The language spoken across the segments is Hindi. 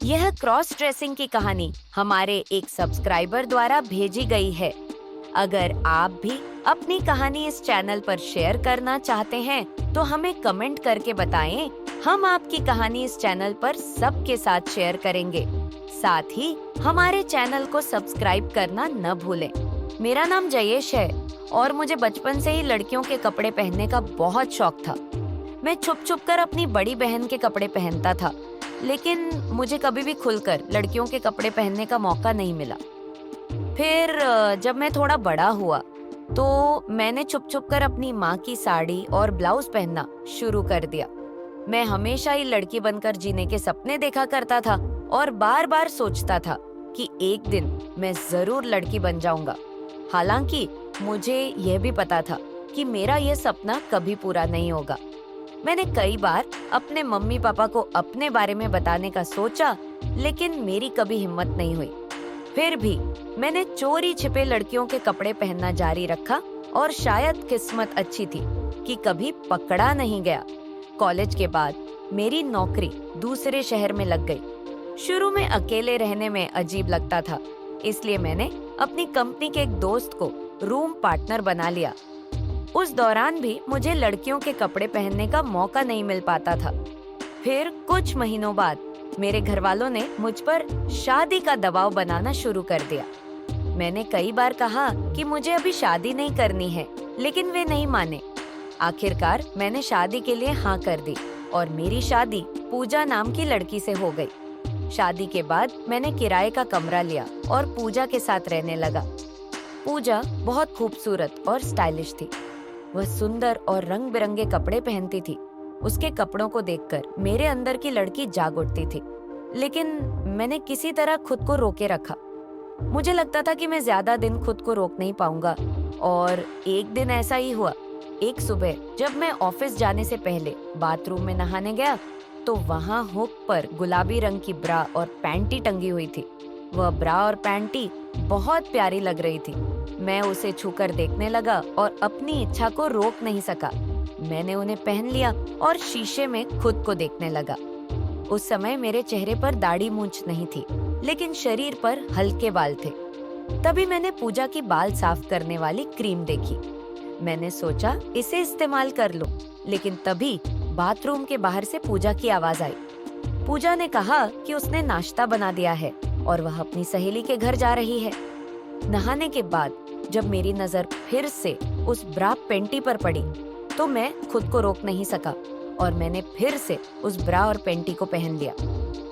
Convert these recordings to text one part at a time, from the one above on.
यह क्रॉस ड्रेसिंग की कहानी हमारे एक सब्सक्राइबर द्वारा भेजी गई है। अगर आप भी अपनी कहानी इस चैनल पर शेयर करना चाहते हैं तो हमें कमेंट करके बताएं। हम आपकी कहानी इस चैनल पर सबके साथ शेयर करेंगे। साथ ही हमारे चैनल को सब्सक्राइब करना न भूलें। मेरा नाम जयेश है और मुझे बचपन से ही लड़कियों के कपड़े पहनने का बहुत शौक था। मैं छुप छुप कर अपनी बड़ी बहन के कपड़े पहनता था, लेकिन मुझे कभी भी खुलकर लड़कियों के कपड़े पहनने का मौका नहीं मिला। फिर जब मैं थोड़ा बड़ा हुआ तो मैंने छुप छुप कर अपनी माँ की साड़ी और ब्लाउज पहनना शुरू कर दिया। मैं हमेशा ही लड़की बनकर जीने के सपने देखा करता था और बार बार सोचता था कि एक दिन मैं जरूर लड़की बन जाऊंगा। हालांकि मुझे यह भी पता था कि मेरा यह सपना कभी पूरा नहीं होगा। मैंने कई बार अपने मम्मी पापा को अपने बारे में बताने का सोचा, लेकिन मेरी कभी हिम्मत नहीं हुई। फिर भी मैंने चोरी छिपे लड़कियों के कपड़े पहनना जारी रखा और शायद किस्मत अच्छी थी कि कभी पकड़ा नहीं गया। कॉलेज के बाद मेरी नौकरी दूसरे शहर में लग गई। शुरू में अकेले रहने में अजीब लगता था, इसलिए मैंने अपनी कंपनी के एक दोस्त को रूम पार्टनर बना लिया। उस दौरान भी मुझे लड़कियों के कपड़े पहनने का मौका नहीं मिल पाता था। फिर कुछ महीनों बाद मेरे घर वालों ने मुझ पर शादी का दबाव बनाना शुरू कर दिया। मैंने कई बार कहा कि मुझे अभी शादी नहीं करनी है, लेकिन वे नहीं माने। आखिरकार मैंने शादी के लिए हाँ कर दी और मेरी शादी पूजा नाम की लड़की से हो गई। शादी के बाद मैंने किराए का कमरा लिया और पूजा के साथ रहने लगा। पूजा बहुत खूबसूरत और स्टाइलिश थी। वह सुंदर और रंग बिरंगे कपड़े पहनती थी। उसके कपड़ों को देखकर मेरे अंदर की लड़की जाग उठती थी, लेकिन मैंने किसी तरह खुद को रोके रखा। मुझे लगता था कि मैं ज्यादा दिन खुद को रोक नहीं पाऊंगा, और एक दिन ऐसा ही हुआ। एक सुबह जब मैं ऑफिस जाने से पहले बाथरूम में नहाने गया तो वहाँ हुक पर गुलाबी रंग की ब्रा और पैंटी टंगी हुई थी। वह ब्रा और पैंटी बहुत प्यारी लग रही थी। मैं उसे छूकर देखने लगा और अपनी इच्छा को रोक नहीं सका। मैंने उन्हें पहन लिया और शीशे में खुद को देखने लगा। उस समय मेरे चेहरे पर दाढ़ी मूंछ नहीं थी, लेकिन शरीर पर हल्के बाल थे। तभी मैंने पूजा की बाल साफ करने वाली क्रीम देखी। मैंने सोचा इसे इस्तेमाल कर लूं, लेकिन तभी बाथरूम के बाहर से पूजा की आवाज आई। पूजा ने कहा कि उसने नाश्ता बना दिया है और वह अपनी सहेली के घर जा रही है। नहाने के बाद जब मेरी नजर फिर से उस ब्रा पेंटी पर पड़ी तो मैं खुद को रोक नहीं सका और मैंने फिर से उस ब्रा और पेंटी को पहन लिया।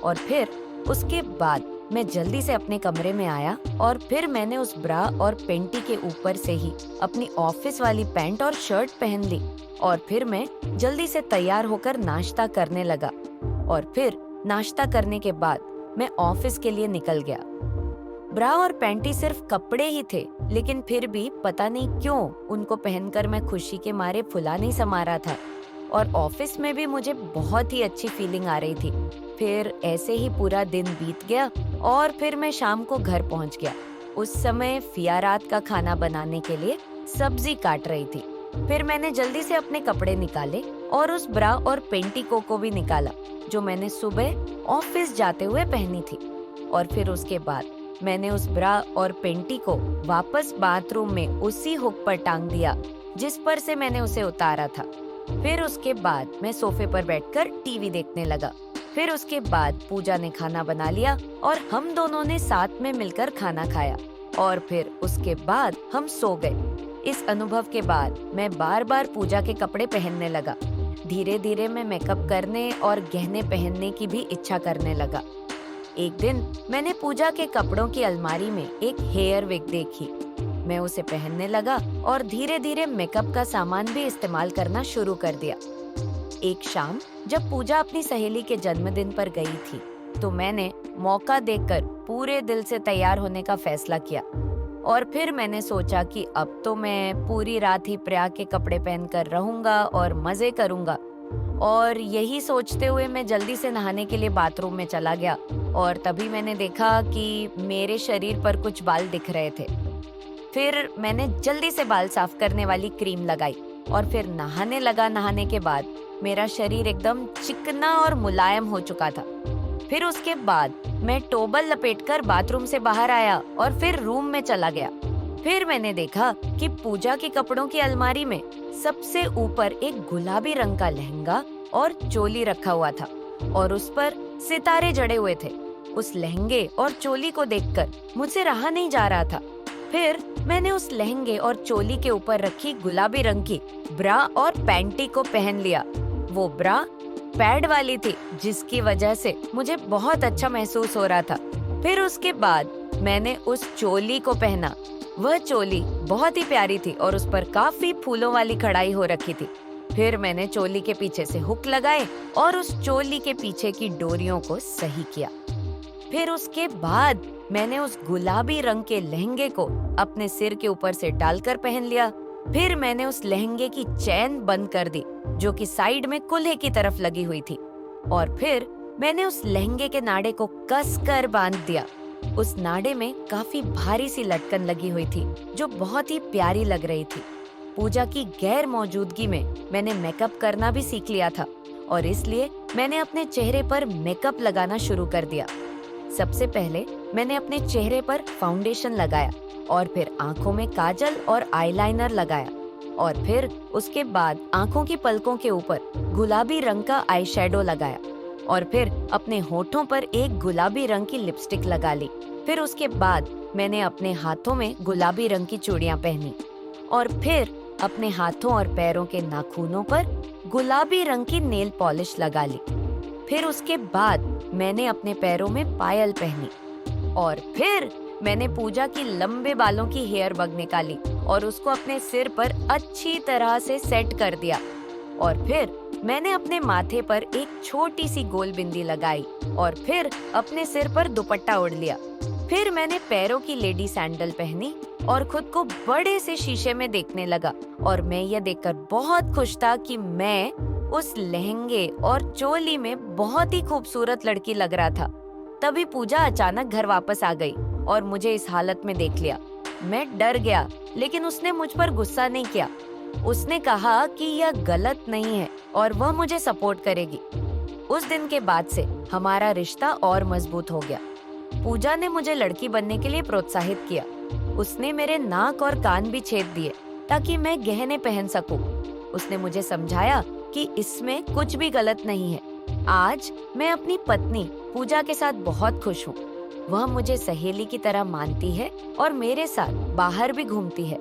और फिर उसके बाद मैं जल्दी से अपने कमरे में आया और फिर मैंने उस ब्रा और पेंटी के ऊपर से ही अपनी ऑफिस वाली पैंट और शर्ट पहन ली। और फिर मैं जल्दी से तैयार होकर नाश्ता करने लगा। और फिर नाश्ता करने के बाद मैं ऑफिस के लिए निकल गया। ब्रा और पैंटी सिर्फ कपड़े ही थे, लेकिन फिर भी पता नहीं क्यों उनको पहनकर मैं खुशी के मारे फुला नहीं समा रहा था। और ऑफिस में भी मुझे बहुत ही अच्छी फीलिंग आ रही थी। फिर ऐसे ही पूरा दिन बीत गया और फिर मैं शाम को घर पहुंच गया। उस समय फिया रात का खाना बनाने के लिए सब्जी काट रही थी। फिर मैंने जल्दी से अपने कपड़े निकाले और उस ब्रा और पेंटी को भी निकाला जो मैंने सुबह ऑफिस जाते हुए पहनी थी। और फिर उसके बाद मैंने उस ब्रा और पेंटी को वापस बाथरूम में उसी हुक पर टांग दिया जिस पर से मैंने उसे उतारा था। फिर उसके बाद मैं सोफे पर बैठकर टीवी देखने लगा। फिर उसके बाद पूजा ने खाना बना लिया और हम दोनों ने साथ में मिलकर खाना खाया और फिर उसके बाद हम सो गए। इस अनुभव के बाद मैं बार बार पूजा के कपड़े पहनने लगा। धीरे धीरे मैं मेकअप करने और गहने पहनने की भी इच्छा करने लगा। एक दिन मैंने पूजा के कपड़ों की अलमारी में एक हेयर विग देखी। मैं उसे पहनने लगा और धीरे धीरे मेकअप का सामान भी इस्तेमाल करना शुरू कर दिया। एक शाम जब पूजा अपनी सहेली के जन्मदिन पर गई थी तो मैंने मौका देखकर पूरे दिल से तैयार होने का फैसला किया। और फिर मैंने सोचा कि अब तो मैं पूरी रात ही प्रिया के कपड़े पहनकर रहूंगा और मजे करूंगा। और यही सोचते हुए मैं जल्दी से नहाने के लिए बाथरूम में चला गया और तभी मैंने देखा कि मेरे शरीर पर कुछ बाल दिख रहे थे। फिर मैंने जल्दी से बाल साफ करने वाली क्रीम लगाई और फिर नहाने लगा। नहाने के बाद मेरा शरीर एकदम चिकना और मुलायम हो चुका था। फिर उसके बाद मैं टोबल लपेटकर बाथरूम से बाहर आया और फिर रूम में चला गया। फिर मैंने देखा कि पूजा के कपड़ों की अलमारी में सबसे ऊपर एक गुलाबी रंग का लहंगा और चोली रखा हुआ था और उस पर सितारे जड़े हुए थे। उस लहंगे और चोली को देखकर मुझसे रहा नहीं जा रहा था। फिर मैंने उस लहंगे और चोली के ऊपर रखी गुलाबी रंग की ब्रा और पैंटी को पहन लिया। वो ब्रा पैड वाली थी, जिसकी वजह से मुझे बहुत अच्छा महसूस हो रहा था। फिर उसके बाद मैंने उस चोली को पहना। वह चोली बहुत ही प्यारी थी और उस पर काफी फूलों वाली कढ़ाई हो रखी थी। फिर मैंने चोली के पीछे से हुक लगाए और उस चोली के पीछे की डोरियों को सही किया। फिर उसके बाद मैंने उस गुलाबी रंग के लहंगे को अपने सिर के ऊपर से डालकर पहन लिया। फिर मैंने उस लहंगे की चैन बंद कर दी, जो कि साइड में कुल्हे की तरफ लगी हुई थी, और फिर मैंने उस लहंगे के नाड़े को कसकर बांध दिया। उस नाड़े में काफी भारी सी लटकन लगी हुई थी, जो बहुत ही प्यारी लग रही थी। पूजा की गैर मौजूदगी में मैंने मेकअप करना भी सीख लिया था और इसलिए मैंने अपने चेहरे पर मेकअप लगाना शुरू कर दिया। सबसे पहले मैंने अपने चेहरे पर फाउंडेशन लगाया और फिर आंखों में काजल और आईलाइनर लगाया और फिर उसके बाद आंखों की पलकों के ऊपर गुलाबी रंग का आईशैडो लगाया और फिर अपने होठों पर एक गुलाबी रंग की लिपस्टिक लगा ली। फिर उसके बाद मैंने अपने हाथों में गुलाबी रंग की चूड़ियां पहनी और फिर अपने हाथों और पैरों के नाखूनों पर गुलाबी रंग की नेल पॉलिश लगा ली। फिर उसके बाद मैंने अपने पैरों में पायल पहनी और फिर मैंने पूजा की लंबे बालों की हेयर बग निकाली और उसको अपने सिर पर अच्छी तरह से सेट कर दिया और फिर मैंने अपने माथे पर एक छोटी सी गोल बिंदी लगाई और फिर अपने सिर पर दुपट्टा ओढ़ लिया। फिर मैंने पैरों की लेडी सैंडल पहनी और खुद को बड़े से शीशे में देखने लगा और मैं यह देखकर बहुत खुश था कि मैं उस लहंगे और चोली में बहुत ही खूबसूरत लड़की लग रहा था। तभी पूजा अचानक घर वापस आ गई और मुझे इस हालत में देख लिया। मैं डर गया, लेकिन उसने मुझ पर गुस्सा नहीं किया। उसने कहा कि यह गलत नहीं है और वह मुझे सपोर्ट करेगी। उस दिन के बाद से हमारा रिश्ता और मजबूत हो गया। पूजा ने मुझे लड़की बनने के लिए प्रोत्साहित किया। उसने मेरे नाक और कान भी छेद दिए ताकि मैं गहने पहन सकूं। उसने मुझे समझाया कि इसमें कुछ भी गलत नहीं है। आज मैं अपनी पत्नी पूजा के साथ बहुत खुश हूँ। वह मुझे सहेली की तरह मानती है और मेरे साथ बाहर भी घूमती है।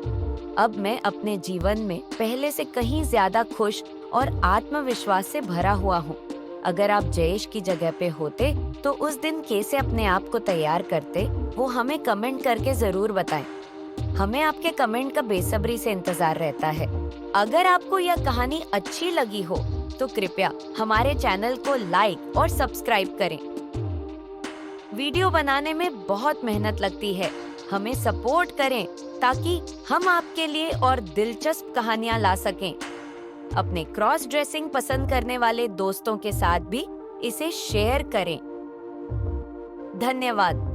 अब मैं अपने जीवन में पहले से कहीं ज्यादा खुश और आत्मविश्वास से भरा हुआ हूँ। अगर आप जयेश की जगह पे होते तो उस दिन कैसे अपने आप को तैयार करते, वो हमें कमेंट करके जरूर बताएं। हमें आपके कमेंट का बेसब्री से इंतजार रहता है। अगर आपको यह कहानी अच्छी लगी हो तो कृपया हमारे चैनल को लाइक और सब्सक्राइब करें। वीडियो बनाने में बहुत मेहनत लगती है। हमें सपोर्ट करें ताकि हम आपके लिए और दिलचस्प कहानियां ला सकें। अपने क्रॉस ड्रेसिंग पसंद करने वाले दोस्तों के साथ भी इसे शेयर करें। धन्यवाद।